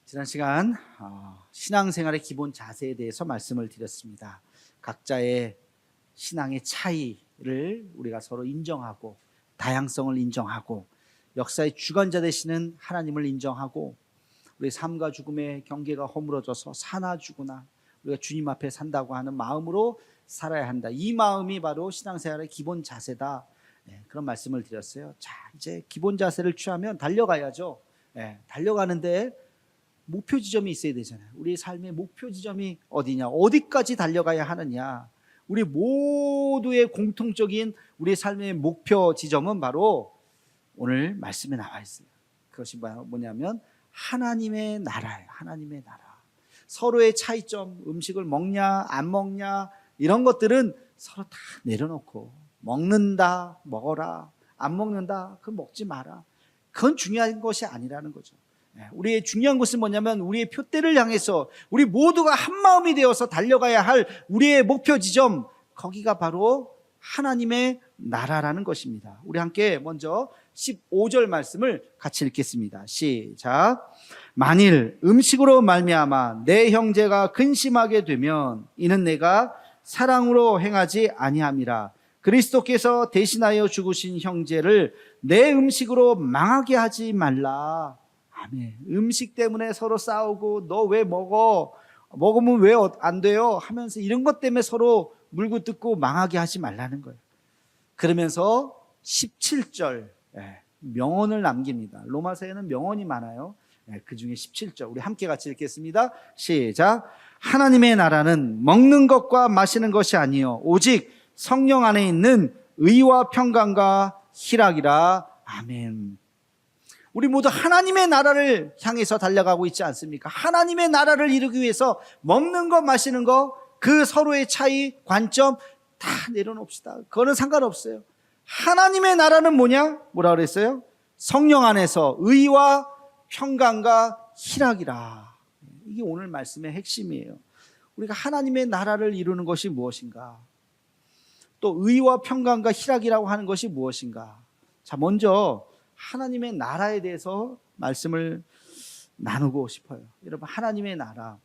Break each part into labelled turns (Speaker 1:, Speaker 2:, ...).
Speaker 1: 지난 시간 신앙생활의 기본 자세에 대해서 말씀을 드렸습니다. 각자의 신앙의 차이를 우리가 서로 인정하고, 다양성을 인정하고, 역사의 주관자 되시는 하나님을 인정하고, 우리 삶과 죽음의 경계가 허물어져서 사나 죽으나 우리가 주님 앞에 산다고 하는 마음으로 살아야 한다. 이 마음이 바로 신앙생활의 기본 자세다. 그런 말씀을 드렸어요. 자, 이제 기본 자세를 취하면 달려가야죠. 달려가는데 목표 지점이 있어야 되잖아요. 우리 삶의 목표 지점이 어디냐, 어디까지 달려가야 하느냐. 우리 모두의 공통적인 우리 삶의 목표 지점은 바로 오늘 말씀에 나와 있어요. 그것이 뭐냐면 하나님의 나라예요. 하나님의 나라. 서로의 차이점, 음식을 먹냐 안 먹냐 이런 것들은 서로 다 내려놓고, 먹는다 먹어라, 안 먹는다 그건 먹지 마라, 그건 중요한 것이 아니라는 거죠. 우리의 중요한 것은 뭐냐면 우리의 표대를 향해서 우리 모두가 한마음이 되어서 달려가야 할 우리의 목표 지점, 거기가 바로 하나님의 나라라는 것입니다. 우리 함께 먼저 15절 말씀을 같이 읽겠습니다. 시작. 만일 음식으로 말미암아 내 형제가 근심하게 되면 이는 내가 사랑으로 행하지 아니함이라. 그리스도께서 대신하여 죽으신 형제를 내 음식으로 망하게 하지 말라. 아멘. 음식 때문에 서로 싸우고, 너 왜 먹어? 먹으면 왜 안 돼요? 하면서 이런 것 때문에 서로 물고 뜯고 망하게 하지 말라는 거예요. 그러면서 17절 명언을 남깁니다. 로마서에는 명언이 많아요. 그 중에 17절 우리 함께 같이 읽겠습니다. 시작. 하나님의 나라는 먹는 것과 마시는 것이 아니요 오직 성령 안에 있는 의와 평강과 희락이라. 아멘. 우리 모두 하나님의 나라를 향해서 달려가고 있지 않습니까? 하나님의 나라를 이루기 위해서 먹는 것, 마시는 것, 그 서로의 차이, 관점 다 내려놓읍시다. 그거는 상관없어요. 하나님의 나라는 뭐냐? 뭐라 그랬어요? 성령 안에서 의와 평강과 희락이라. 이게 오늘 말씀의 핵심이에요. 우리가 하나님의 나라를 이루는 것이 무엇인가? 또 의와 평강과 희락이라고 하는 것이 무엇인가? 자, 먼저 하나님의 나라에 대해서 말씀을 나누고 싶어요. 여러분, 하나님의 나라,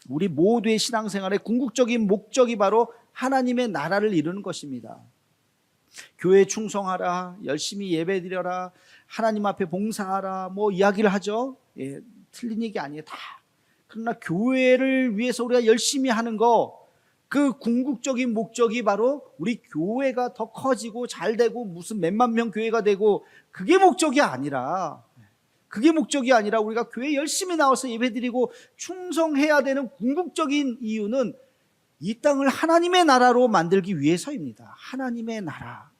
Speaker 1: 우리 모두의 신앙생활의 궁극적인 목적이 바로 하나님의 나라를 이루는 것입니다. 교회에 충성하라, 열심히 예배드려라, 하나님 앞에 봉사하라, 뭐 이야기를 하죠. 틀린 얘기 아니에요, 다. 그러나 교회를 위해서 우리가 열심히 하는 거, 그 궁극적인 목적이 바로 우리 교회가 더 커지고 잘 되고 무슨 몇만 명 교회가 되고, 그게 목적이 아니라 우리가 교회 열심히 나와서 예배드리고 충성해야 되는 궁극적인 이유는 이 땅을 하나님의 나라로 만들기 위해서입니다. 하나님의 나라.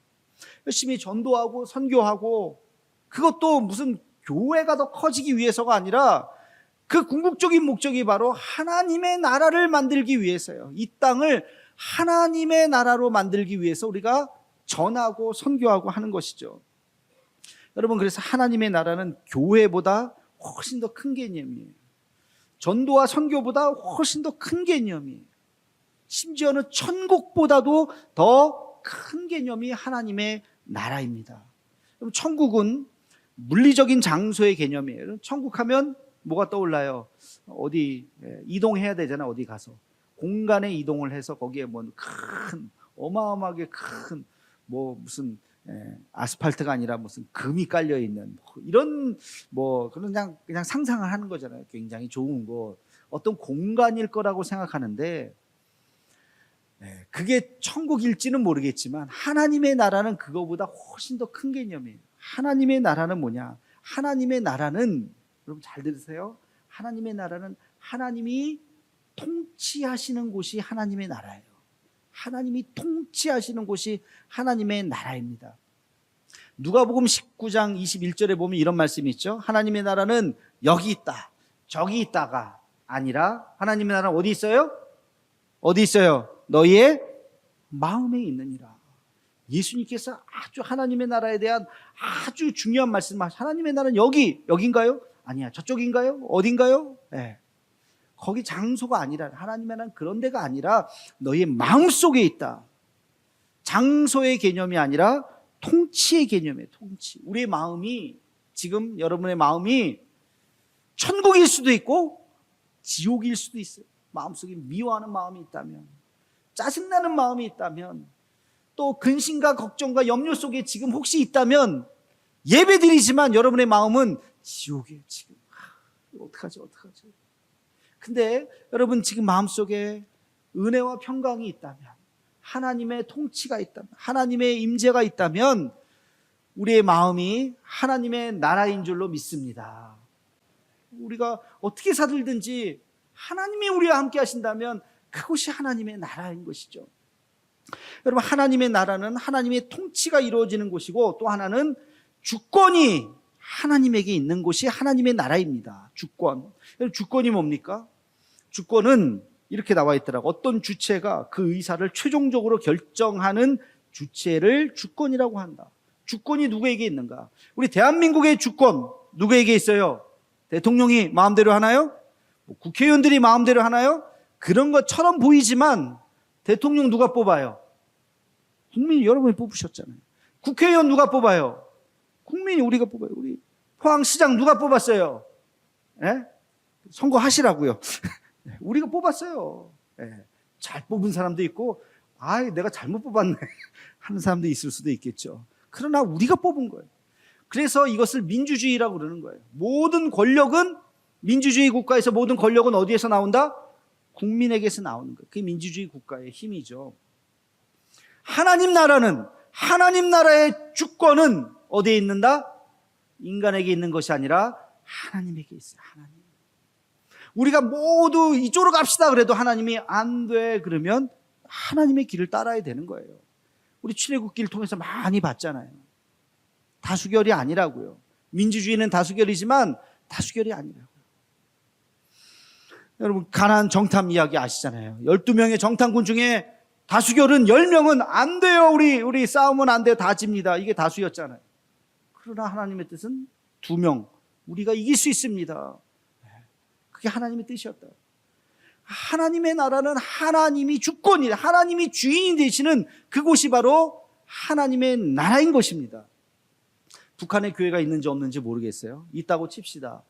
Speaker 1: 열심히 전도하고 선교하고, 그것도 무슨 교회가 더 커지기 위해서가 아니라 그 궁극적인 목적이 바로 하나님의 나라를 만들기 위해서요. 이 땅을 하나님의 나라로 만들기 위해서 우리가 전하고 선교하고 하는 것이죠. 여러분, 그래서 하나님의 나라는 교회보다 훨씬 더 큰 개념이에요. 전도와 선교보다 훨씬 더 큰 개념이에요. 심지어는 천국보다도 더 큰 개념이 하나님의 나라입니다. 그럼 천국은 물리적인 장소의 개념이에요. 천국 하면 뭐가 떠올라요? 어디 이동해야 되잖아. 어디 가서 공간에 이동을 해서 거기에 뭐 큰, 어마어마하게 큰 뭐 무슨 아스팔트가 아니라 무슨 금이 깔려 있는 이런 뭐 그냥 상상을 하는 거잖아요. 굉장히 좋은 곳, 어떤 공간일 거라고 생각하는데, 그게 천국일지는 모르겠지만 하나님의 나라는 그거보다 훨씬 더 큰 개념이에요. 하나님의 나라는 뭐냐? 하나님의 나라는, 여러분 잘 들으세요. 하나님의 나라는 하나님이 통치하시는 곳이 하나님의 나라예요. 하나님이 통치하시는 곳이 하나님의 나라입니다. 누가복음 19장 21절에 보면 이런 말씀이 있죠. 하나님의 나라는 여기 있다, 저기 있다가 아니라 하나님의 나라는 어디 있어요? 어디 있어요? 너희의 마음에 있느니라. 예수님께서 아주 하나님의 나라에 대한 아주 중요한 말씀을 하나님의 나라는 여긴가요? 아니야. 저쪽인가요? 어딘가요? 네. 거기 장소가 아니라 하나님의 나라는 그런 데가 아니라 너의 마음속에 있다. 장소의 개념이 아니라 통치의 개념이에요. 통치. 우리의 마음이 지금 여러분의 마음이 천국일 수도 있고 지옥일 수도 있어요. 마음속에 미워하는 마음이 있다면, 짜증나는 마음이 있다면, 또 근심과 걱정과 염려 속에 지금 혹시 있다면 예배드리지만 여러분의 마음은 지옥이에요. 지금 어떡하지? 근데 여러분 지금 마음속에 은혜와 평강이 있다면, 하나님의 통치가 있다면, 하나님의 임재가 있다면 우리의 마음이 하나님의 나라인 줄로 믿습니다. 우리가 어떻게 살든지 하나님이 우리와 함께 하신다면 그것이 하나님의 나라인 것이죠. 여러분, 하나님의 나라는 하나님의 통치가 이루어지는 곳이고, 또 하나는 주권이 하나님에게 있는 곳이 하나님의 나라입니다. 주권. 주권이 뭡니까? 주권은 이렇게 나와 있더라고. 어떤 주체가 그 의사를 최종적으로 결정하는 주체를 주권이라고 한다. 주권이 누구에게 있는가? 우리 대한민국의 주권 누구에게 있어요? 대통령이 마음대로 하나요? 국회의원들이 마음대로 하나요? 그런 것처럼 보이지만 대통령 누가 뽑아요? 국민이 여러분이 뽑으셨잖아요. 국회의원 누가 뽑아요? 국민이 우리가 뽑아요. 우리 포항시장 누가 뽑았어요? 예? 선거하시라고요. 우리가 뽑았어요. 예. 잘 뽑은 사람도 있고, 내가 잘못 뽑았네 하는 사람도 있을 수도 있겠죠. 그러나 우리가 뽑은 거예요. 그래서 이것을 민주주의라고 그러는 거예요. 모든 권력은, 민주주의 국가에서 모든 권력은 어디에서 나온다? 국민에게서 나오는 거예요. 그게 민주주의 국가의 힘이죠. 하나님 나라는, 하나님 나라의 주권은 어디에 있는다? 인간에게 있는 것이 아니라 하나님에게 있어요. 하나님. 우리가 모두 이쪽으로 갑시다 그래도 하나님이 안 돼 그러면 하나님의 길을 따라야 되는 거예요. 우리 출애굽기를 통해서 많이 봤잖아요. 다수결이 아니라고요. 민주주의는 다수결이지만 다수결이 아니라고요. 여러분, 가나안 정탐 이야기 아시잖아요. 12명의 정탐군 중에 다수결은 10명은 안 돼요. 우리 싸우면 안 돼요. 다 집니다. 이게 다수였잖아요. 그러나 하나님의 뜻은 2명. 우리가 이길 수 있습니다. 그게 하나님의 뜻이었다. 하나님의 나라는 하나님이 주권이다. 하나님이 주인이 되시는 그곳이 바로 하나님의 나라인 것입니다. 북한에 교회가 있는지 없는지 모르겠어요. 있다고 칩시다.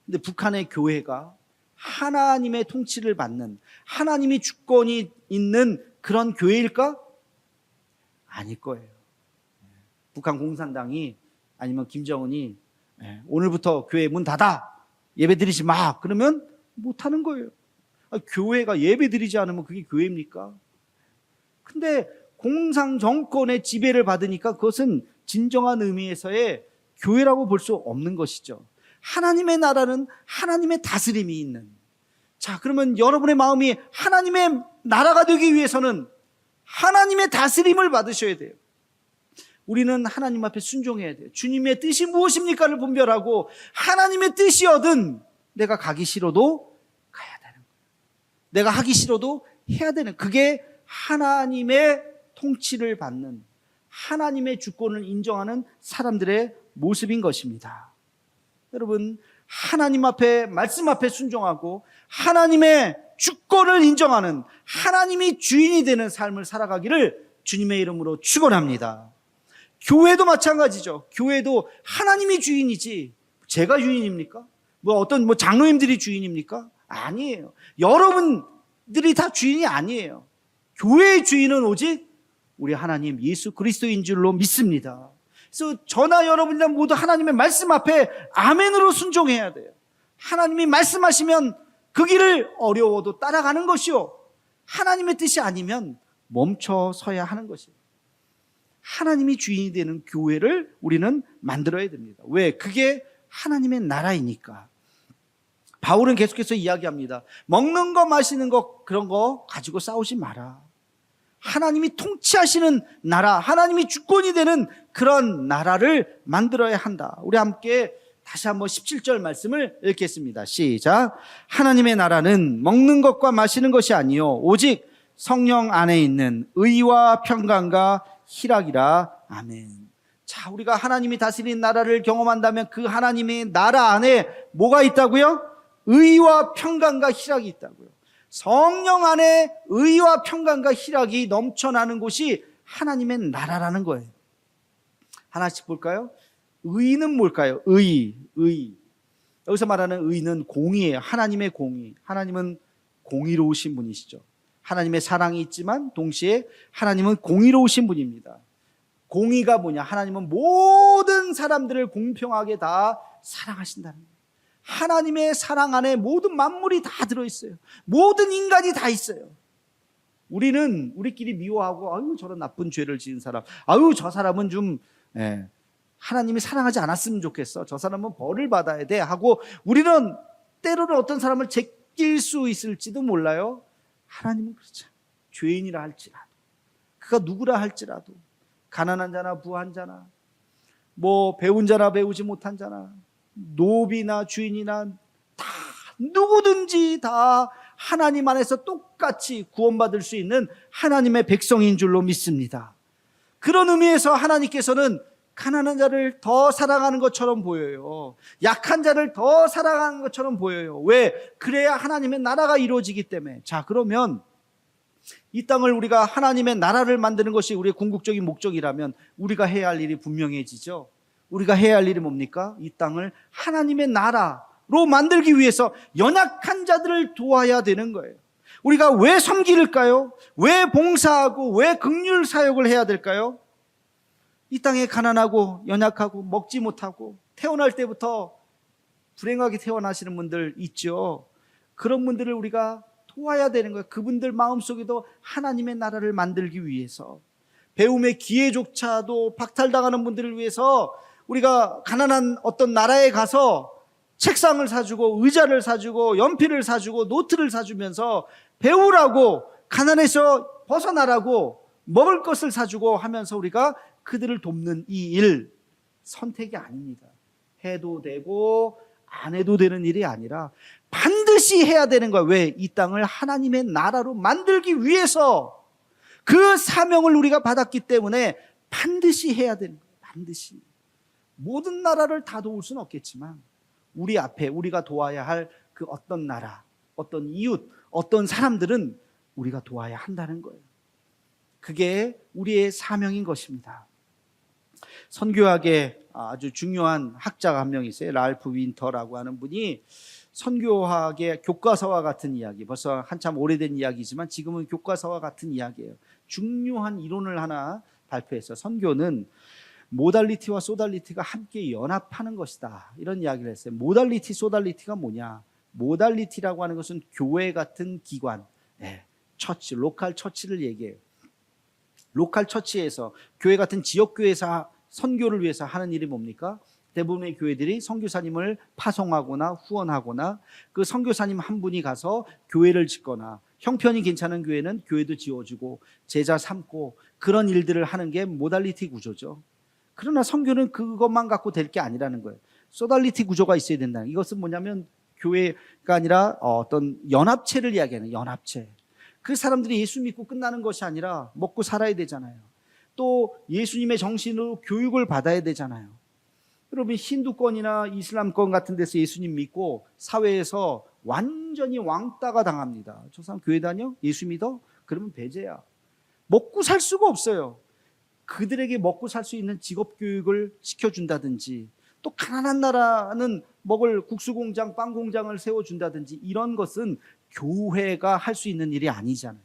Speaker 1: 근데 북한의 교회가 하나님의 통치를 받는, 하나님의 주권이 있는 그런 교회일까? 아닐 거예요. 북한 공산당이, 아니면 김정은이 오늘부터 교회 문 닫아, 예배드리지 마, 그러면 못하는 거예요. 교회가 예배드리지 않으면 그게 교회입니까? 근데 공산 정권의 지배를 받으니까 그것은 진정한 의미에서의 교회라고 볼 수 없는 것이죠. 하나님의 나라는 하나님의 다스림이 있는. 자, 그러면 여러분의 마음이 하나님의 나라가 되기 위해서는 하나님의 다스림을 받으셔야 돼요. 우리는 하나님 앞에 순종해야 돼요. 주님의 뜻이 무엇입니까를 분별하고 하나님의 뜻이거든 내가 가기 싫어도 가야 되는 거예요. 내가 하기 싫어도 해야 되는, 그게 하나님의 통치를 받는, 하나님의 주권을 인정하는 사람들의 모습인 것입니다. 여러분, 하나님 앞에, 말씀 앞에 순종하고 하나님의 주권을 인정하는, 하나님이 주인이 되는 삶을 살아가기를 주님의 이름으로 축원합니다. 교회도 마찬가지죠. 교회도 하나님이 주인이지 제가 주인입니까? 어떤 장로님들이 주인입니까? 아니에요. 여러분들이 다 주인이 아니에요. 교회의 주인은 오직 우리 하나님 예수 그리스도인 줄로 믿습니다. 그래서 저나 여러분이나 모두 하나님의 말씀 앞에 아멘으로 순종해야 돼요. 하나님이 말씀하시면 그 길을 어려워도 따라가는 것이요, 하나님의 뜻이 아니면 멈춰서야 하는 것이에요. 하나님이 주인이 되는 교회를 우리는 만들어야 됩니다. 왜? 그게 하나님의 나라이니까. 바울은 계속해서 이야기합니다. 먹는 거 마시는 거 그런 거 가지고 싸우지 마라. 하나님이 통치하시는 나라, 하나님이 주권이 되는 그런 나라를 만들어야 한다. 우리 함께 다시 한번 17절 말씀을 읽겠습니다. 시작. 하나님의 나라는 먹는 것과 마시는 것이 아니요 오직 성령 안에 있는 의와 평강과 희락이라. 아멘. 자, 우리가 하나님이 다스리는 나라를 경험한다면 그 하나님의 나라 안에 뭐가 있다고요? 의와 평강과 희락이 있다고요. 성령 안에 의와 평강과 희락이 넘쳐나는 곳이 하나님의 나라라는 거예요. 하나씩 볼까요? 의는 뭘까요? 의. 여기서 말하는 의는 공의예요. 하나님의 공의. 하나님은 공의로우신 분이시죠. 하나님의 사랑이 있지만 동시에 하나님은 공의로우신 분입니다. 공의가 뭐냐? 하나님은 모든 사람들을 공평하게 다 사랑하신다는 거예요. 하나님의 사랑 안에 모든 만물이 다 들어있어요. 모든 인간이 다 있어요. 우리는 우리끼리 미워하고, 아유 저런 나쁜 죄를 지은 사람, 아유 저 사람은 좀 하나님이 사랑하지 않았으면 좋겠어, 저 사람은 벌을 받아야 돼 하고, 우리는 때로는 어떤 사람을 제낄 수 있을지도 몰라요. 하나님은 그렇지 않아요. 죄인이라 할지라도, 그가 누구라 할지라도, 가난한 자나 부한 자나, 뭐 배운 자나 배우지 못한 자나, 노비나 주인이나 다 누구든지 다 하나님 안에서 똑같이 구원받을 수 있는 하나님의 백성인 줄로 믿습니다. 그런 의미에서 하나님께서는 가난한 자를 더 사랑하는 것처럼 보여요. 약한 자를 더 사랑하는 것처럼 보여요. 왜? 그래야 하나님의 나라가 이루어지기 때문에. 자, 그러면 이 땅을 우리가 하나님의 나라를 만드는 것이 우리의 궁극적인 목적이라면 우리가 해야 할 일이 분명해지죠. 우리가 해야 할 일이 뭡니까? 이 땅을 하나님의 나라로 만들기 위해서 연약한 자들을 도와야 되는 거예요. 우리가 왜 섬길까요? 왜 봉사하고 왜 긍휼 사역을 해야 될까요? 이 땅에 가난하고 연약하고 먹지 못하고 태어날 때부터 불행하게 태어나시는 분들 있죠. 그런 분들을 우리가 도와야 되는 거예요. 그분들 마음속에도 하나님의 나라를 만들기 위해서, 배움의 기회조차도 박탈당하는 분들을 위해서 우리가 가난한 어떤 나라에 가서 책상을 사주고 의자를 사주고 연필을 사주고 노트를 사주면서 배우라고, 가난에서 벗어나라고 먹을 것을 사주고 하면서 우리가 그들을 돕는 이 일, 선택이 아닙니다. 해도 되고 안 해도 되는 일이 아니라 반드시 해야 되는 거야. 왜? 이 땅을 하나님의 나라로 만들기 위해서 그 사명을 우리가 받았기 때문에 반드시 해야 되는 거예요. 반드시. 모든 나라를 다 도울 수는 없겠지만 우리 앞에 우리가 도와야 할 그 어떤 나라, 어떤 이웃, 어떤 사람들은 우리가 도와야 한다는 거예요. 그게 우리의 사명인 것입니다. 선교학의 아주 중요한 학자가 한 명 있어요. 랄프 윈터라고 하는 분이 선교학의 교과서와 같은 이야기, 벌써 한참 오래된 이야기지만 지금은 교과서와 같은 이야기예요. 중요한 이론을 하나 발표해서 선교는 모달리티와 소달리티가 함께 연합하는 것이다, 이런 이야기를 했어요. 모달리티, 소달리티가 뭐냐? 모달리티라고 하는 것은 교회 같은 기관, 처치, 로컬 처치를 얘기해요. 로컬 처치에서, 교회 같은 지역교회에서 선교를 위해서 하는 일이 뭡니까? 대부분의 교회들이 선교사님을 파송하거나 후원하거나 그 선교사님 한 분이 가서 교회를 짓거나, 형편이 괜찮은 교회는 교회도 지어주고 제자 삼고, 그런 일들을 하는 게 모달리티 구조죠. 그러나 선교는 그것만 갖고 될 게 아니라는 거예요. 소달리티 구조가 있어야 된다는, 이것은 뭐냐면 교회가 아니라 어떤 연합체를 이야기하는 연합체. 그 사람들이 예수 믿고 끝나는 것이 아니라 먹고 살아야 되잖아요. 또 예수님의 정신으로 교육을 받아야 되잖아요. 여러분, 힌두권이나 이슬람권 같은 데서 예수님 믿고 사회에서 완전히 왕따가 당합니다. 저 사람 교회 다녀? 예수 믿어? 그러면 배제야. 먹고 살 수가 없어요. 그들에게 먹고 살 수 있는 직업 교육을 시켜준다든지, 또 가난한 나라는 먹을 국수 공장, 빵 공장을 세워준다든지, 이런 것은 교회가 할 수 있는 일이 아니잖아요.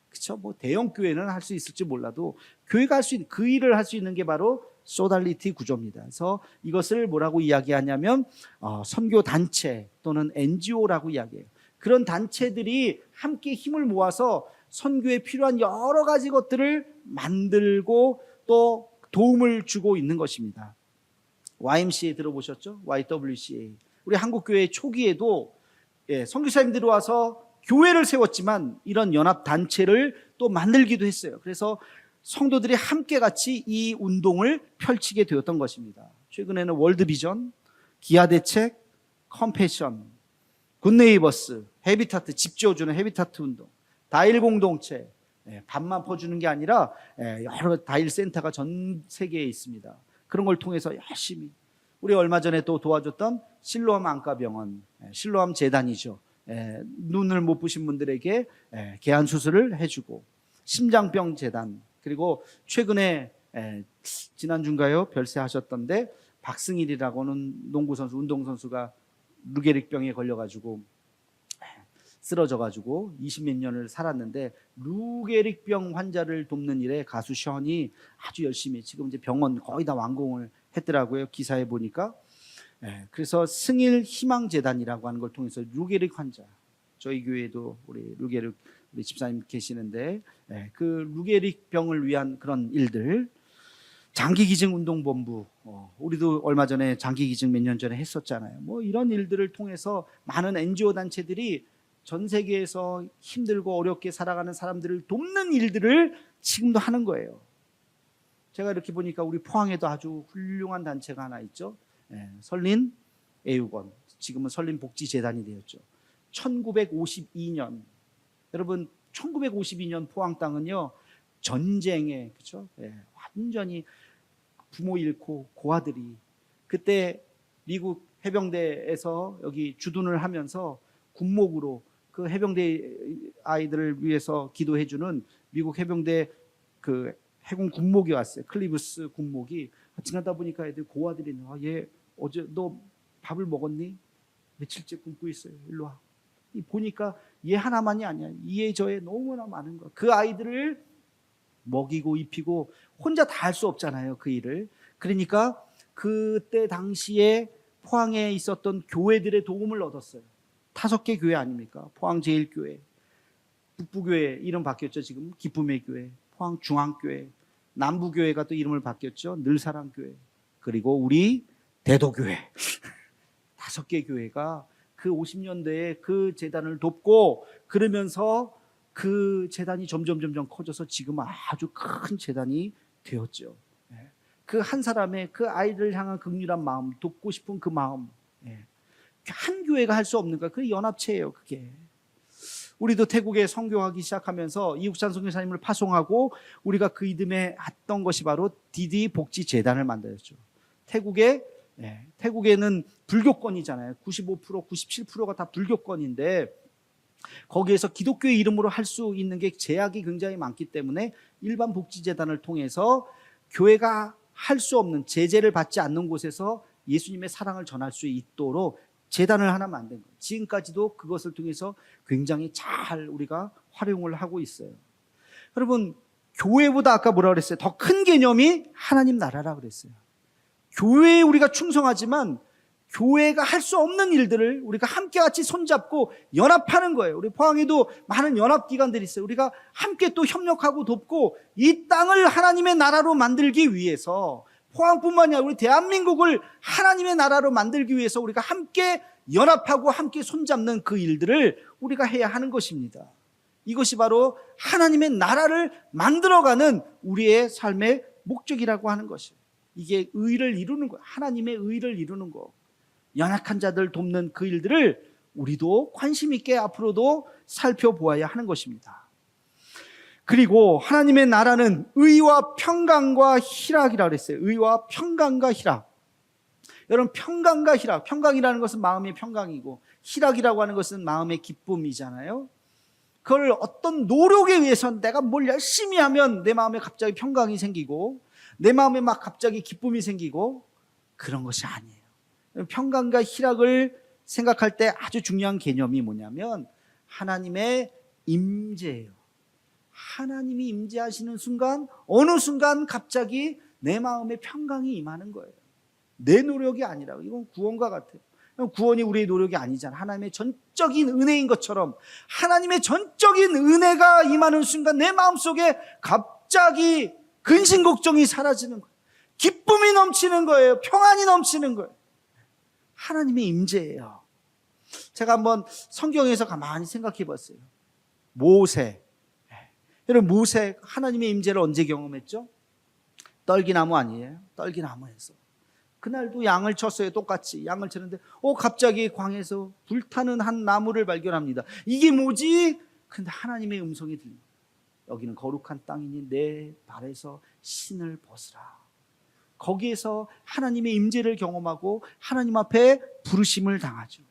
Speaker 1: 그렇죠? 뭐 대형 교회는 할 수 있을지 몰라도 교회가 할 수 있는 그 일을 할 수 있는 게 바로 소달리티 구조입니다. 그래서 이것을 뭐라고 이야기하냐면 선교 단체 또는 NGO라고 이야기해요. 그런 단체들이 함께 힘을 모아서 선교에 필요한 여러 가지 것들을 만들고 또 도움을 주고 있는 것입니다. YMCA 들어보셨죠? YWCA. 우리 한국교회 초기에도 선교사님들이 와서 교회를 세웠지만 이런 연합단체를 또 만들기도 했어요. 그래서 성도들이 함께 같이 이 운동을 펼치게 되었던 것입니다. 최근에는 월드비전, 기아대책, 컴패션, 굿네이버스, 헤비타트, 집 지어주는 헤비타트 운동, 다일 공동체, 밥만 퍼주는 게 아니라 여러 다일 센터가 전 세계에 있습니다. 그런 걸 통해서 열심히 우리 얼마 전에 또 도와줬던 실로암 안과병원, 실로암 재단이죠. 눈을 못 보신 분들에게 개안 수술을 해주고, 심장병 재단, 그리고 최근에 지난주인가요? 별세하셨던데 박승일이라고는 농구 선수, 운동 선수가 루게릭병에 걸려가지고 쓰러져가지고 20몇 년을 살았는데, 루게릭병 환자를 돕는 일에 가수 션이 아주 열심히 지금 이제 병원 거의 다 완공을 했더라고요. 기사에 보니까. 그래서 승일 희망재단이라고 하는 걸 통해서 루게릭 환자, 저희 교회에도 우리 루게릭 우리 집사님 계시는데 그 루게릭 병을 위한 그런 일들, 장기기증운동본부, 우리도 얼마 전에 장기기증 몇 년 전에 했었잖아요. 뭐 이런 일들을 통해서 많은 NGO 단체들이 전 세계에서 힘들고 어렵게 살아가는 사람들을 돕는 일들을 지금도 하는 거예요. 제가 이렇게 보니까 우리 포항에도 아주 훌륭한 단체가 하나 있죠. 설린애육원, 지금은 설린복지재단이 되었죠. 1952년, 여러분 1952년 포항 땅은요 전쟁에, 그렇죠? 완전히 부모 잃고 고아들이, 그때 미국 해병대에서 여기 주둔을 하면서 군목으로 그 해병대 아이들을 위해서 기도해주는 미국 해병대 그 해군 군목이 왔어요. 클리브스 군목이. 지나다 보니까 애들 고아들이, 얘 어제 너 밥을 먹었니? 며칠째 굶고 있어요. 일로 와. 보니까 얘 하나만이 아니야. 이에 저에 너무나 많은 거. 그 아이들을 먹이고 입히고 혼자 다 할 수 없잖아요, 그 일을. 그러니까 그때 당시에 포항에 있었던 교회들의 도움을 얻었어요. 5개 교회 아닙니까? 포항제일교회, 북부교회 이름 바뀌었죠. 지금 기쁨의 교회, 포항중앙교회, 남부교회가 또 이름을 바뀌었죠. 늘사랑교회, 그리고 우리 대도교회. 5개 교회가 그 50년대에 그 재단을 돕고, 그러면서 그 재단이 점점 커져서 지금 아주 큰 재단이 되었죠. 그 한 사람의 그 아이를 향한 긍휼한 마음, 돕고 싶은 그 마음, 한 교회가 할 수 없는 거야. 그 연합체예요, 그게. 우리도 태국에 선교하기 시작하면서 이국찬 선교사님을 파송하고 우리가 그 이듬해 했던 것이 바로 디디 복지 재단을 만들었죠. 태국에는 불교권이잖아요. 95%, 97%가 다 불교권인데 거기에서 기독교의 이름으로 할 수 있는 게 제약이 굉장히 많기 때문에 일반 복지재단을 통해서 교회가 할 수 없는, 제재를 받지 않는 곳에서 예수님의 사랑을 전할 수 있도록 재단을 하나 만든 거예요. 지금까지도 그것을 통해서 굉장히 잘 우리가 활용을 하고 있어요. 여러분, 교회보다 아까 뭐라 그랬어요? 더 큰 개념이 하나님 나라라 그랬어요. 교회에 우리가 충성하지만 교회가 할 수 없는 일들을 우리가 함께 같이 손잡고 연합하는 거예요. 우리 포항에도 많은 연합기관들이 있어요. 우리가 함께 또 협력하고 돕고 이 땅을 하나님의 나라로 만들기 위해서, 포항뿐만이 아니라 우리 대한민국을 하나님의 나라로 만들기 위해서 우리가 함께 연합하고 함께 손잡는 그 일들을 우리가 해야 하는 것입니다. 이것이 바로 하나님의 나라를 만들어가는 우리의 삶의 목적이라고 하는 것이에요. 이게 의를 이루는 거예요. 하나님의 의를 이루는 거. 연약한 자들 돕는 그 일들을 우리도 관심 있게 앞으로도 살펴보아야 하는 것입니다. 그리고 하나님의 나라는 의와 평강과 희락이라고 그랬어요. 의와 평강과 희락. 여러분, 평강과 희락, 평강이라는 것은 마음의 평강이고 희락이라고 하는 것은 마음의 기쁨이잖아요. 그걸 어떤 노력에 의해서 내가 뭘 열심히 하면 내 마음에 갑자기 평강이 생기고 내 마음에 막 갑자기 기쁨이 생기고 그런 것이 아니에요. 평강과 희락을 생각할 때 아주 중요한 개념이 뭐냐면 하나님의 임재예요. 하나님이 임재하시는 순간, 어느 순간 갑자기 내 마음에 평강이 임하는 거예요. 내 노력이 아니라. 이건 구원과 같아요. 구원이 우리의 노력이 아니잖아. 하나님의 전적인 은혜인 것처럼 하나님의 전적인 은혜가 임하는 순간 내 마음속에 갑자기 근심 걱정이 사라지는 거예요. 기쁨이 넘치는 거예요. 평안이 넘치는 거예요. 하나님의 임재예요. 제가 한번 성경에서 가만히 생각해 봤어요. 모세. 여러분, 모세 하나님의 임재를 언제 경험했죠? 떨기나무 아니에요? 떨기나무에서. 그날도 양을 쳤어요. 똑같이 양을 쳤는데 갑자기 광에서 불타는 한 나무를 발견합니다. 이게 뭐지? 근데 하나님의 음성이 들려요. 여기는 거룩한 땅이니 내 발에서 신을 벗으라. 거기에서 하나님의 임재를 경험하고 하나님 앞에 부르심을 당하죠.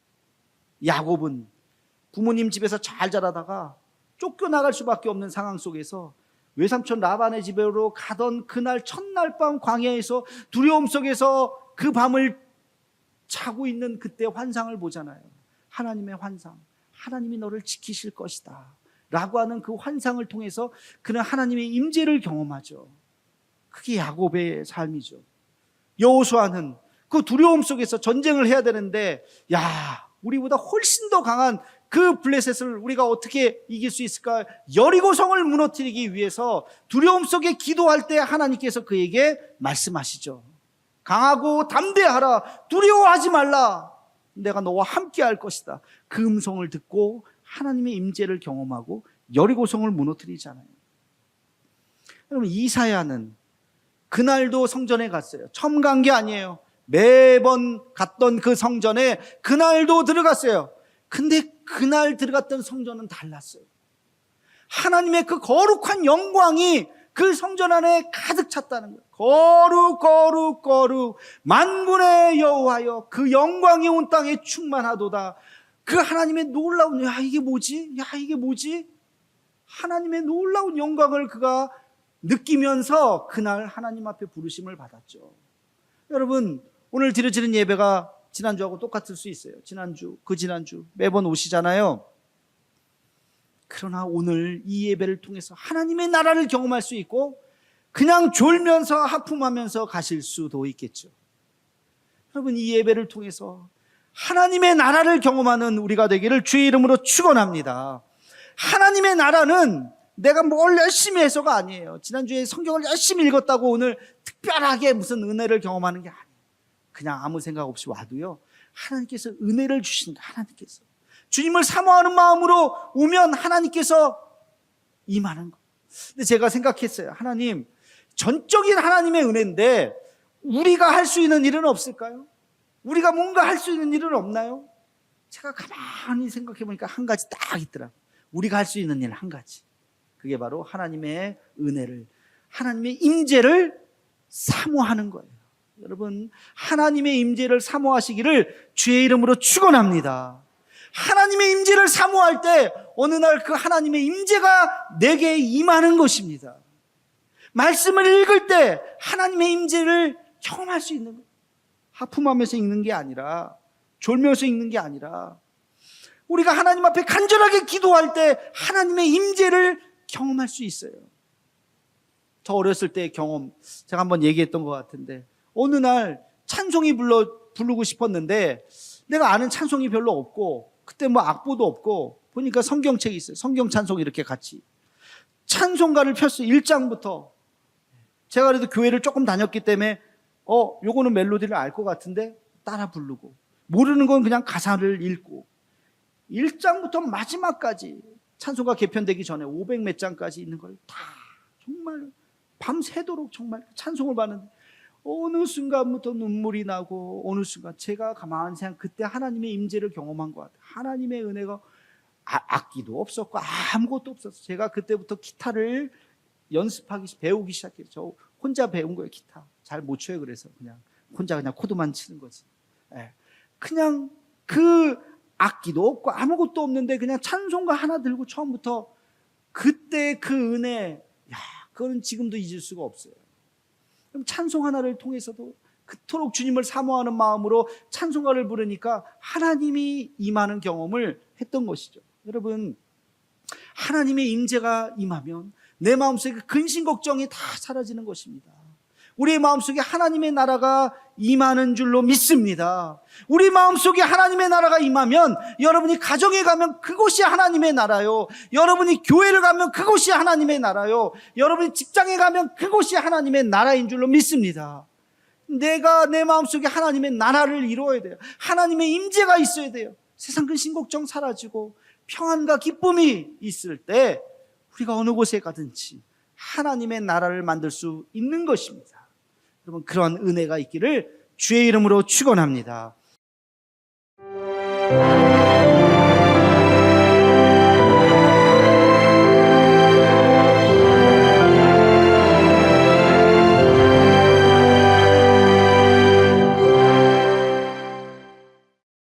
Speaker 1: 야곱은 부모님 집에서 잘 자라다가 쫓겨나갈 수밖에 없는 상황 속에서 외삼촌 라반의 집으로 가던 그날 첫날 밤 광야에서 두려움 속에서 그 밤을 자고 있는 그때 환상을 보잖아요. 하나님의 환상, 하나님이 너를 지키실 것이다 라고 하는 그 환상을 통해서 그는 하나님의 임재를 경험하죠. 그게 야곱의 삶이죠. 여호수아는 그 두려움 속에서 전쟁을 해야 되는데, 야, 우리보다 훨씬 더 강한 그 블레셋을 우리가 어떻게 이길 수 있을까? 여리고성을 무너뜨리기 위해서 두려움 속에 기도할 때 하나님께서 그에게 말씀하시죠. 강하고 담대하라. 두려워하지 말라. 내가 너와 함께 할 것이다. 그 음성을 듣고 하나님의 임재를 경험하고 여리고성을 무너뜨리잖아요. 여러분, 이사야는 그날도 성전에 갔어요. 처음 간 게 아니에요. 매번 갔던 그 성전에 그날도 들어갔어요. 근데 그날 들어갔던 성전은 달랐어요. 하나님의 그 거룩한 영광이 그 성전 안에 가득 찼다는 거예요. 거룩 거룩 거룩 만군의 여호와여, 그 영광이 온 땅에 충만하도다. 그 하나님의 놀라운, 야 이게 뭐지? 야 이게 뭐지? 하나님의 놀라운 영광을 그가 느끼면서 그날 하나님 앞에 부르심을 받았죠. 여러분, 오늘 드려지는 예배가 지난주하고 똑같을 수 있어요. 지난주, 그 지난주 매번 오시잖아요. 그러나 오늘 이 예배를 통해서 하나님의 나라를 경험할 수 있고 그냥 졸면서 하품하면서 가실 수도 있겠죠. 여러분, 이 예배를 통해서 하나님의 나라를 경험하는 우리가 되기를 주의 이름으로 축원합니다. 하나님의 나라는 내가 뭘 열심히 해서가 아니에요. 지난주에 성경을 열심히 읽었다고 오늘 특별하게 무슨 은혜를 경험하는 게 아니에요. 그냥 아무 생각 없이 와도요, 하나님께서 은혜를 주신다. 하나님께서 주님을 사모하는 마음으로 오면 하나님께서 임하는 거. 근데 제가 생각했어요. 하나님, 전적인 하나님의 은혜인데 우리가 할 수 있는 일은 없을까요? 우리가 뭔가 할 수 있는 일은 없나요? 제가 가만히 생각해 보니까 한 가지 딱 있더라. 우리가 할 수 있는 일 한 가지. 그게 바로 하나님의 은혜를, 하나님의 임재를 사모하는 거예요. 여러분, 하나님의 임재를 사모하시기를 주의 이름으로 축원합니다. 하나님의 임재를 사모할 때 어느 날 그 하나님의 임재가 내게 임하는 것입니다. 말씀을 읽을 때 하나님의 임재를 경험할 수 있는 거예요. 하품하면서 읽는 게 아니라, 졸면서 읽는 게 아니라, 우리가 하나님 앞에 간절하게 기도할 때 하나님의 임재를 경험할 수 있어요. 저 어렸을 때의 경험, 제가 한번 얘기했던 것 같은데, 어느 날 찬송이 부르고 싶었는데 내가 아는 찬송이 별로 없고, 그때 뭐 악보도 없고, 보니까 성경책이 있어요. 성경 찬송 이렇게 같이 찬송가를 폈어요. 1장부터. 제가 그래도 교회를 조금 다녔기 때문에 요거는 멜로디를 알 것 같은데 따라 부르고, 모르는 건 그냥 가사를 읽고, 1장부터 마지막까지 찬송가 개편되기 전에 500몇 장까지 있는 걸 다 정말 밤새도록 정말 찬송을 받는데, 어느 순간부터 눈물이 나고, 어느 순간 제가 가만히 생각, 그때 하나님의 임재를 경험한 것 같아요. 하나님의 은혜가, 악기도 없었고 아무것도 없었어요. 제가 그때부터 기타를 배우기 시작해요. 저 혼자 배운 거예요. 기타 잘 못 쳐요. 그래서 그냥 혼자 그냥 코드만 치는 거지. 그냥 그 악기도 없고 아무것도 없는데 그냥 찬송가 하나 들고 처음부터, 그때 그 은혜, 그거는 지금도 잊을 수가 없어요. 그럼 찬송 하나를 통해서도 그토록 주님을 사모하는 마음으로 찬송가를 부르니까 하나님이 임하는 경험을 했던 것이죠. 여러분, 하나님의 임재가 임하면 내 마음속에 근심 걱정이 다 사라지는 것입니다. 우리의 마음속에 하나님의 나라가 임하는 줄로 믿습니다. 우리 마음속에 하나님의 나라가 임하면 여러분이 가정에 가면 그곳이 하나님의 나라요, 여러분이 교회를 가면 그곳이 하나님의 나라요, 여러분이 직장에 가면 그곳이 하나님의 나라인 줄로 믿습니다. 내가 내 마음속에 하나님의 나라를 이루어야 돼요. 하나님의 임재가 있어야 돼요. 세상 근심 걱정 사라지고 평안과 기쁨이 있을 때 우리가 어느 곳에 가든지 하나님의 나라를 만들 수 있는 것입니다. 여러분, 그러한 은혜가 있기를 주의 이름으로 축원합니다.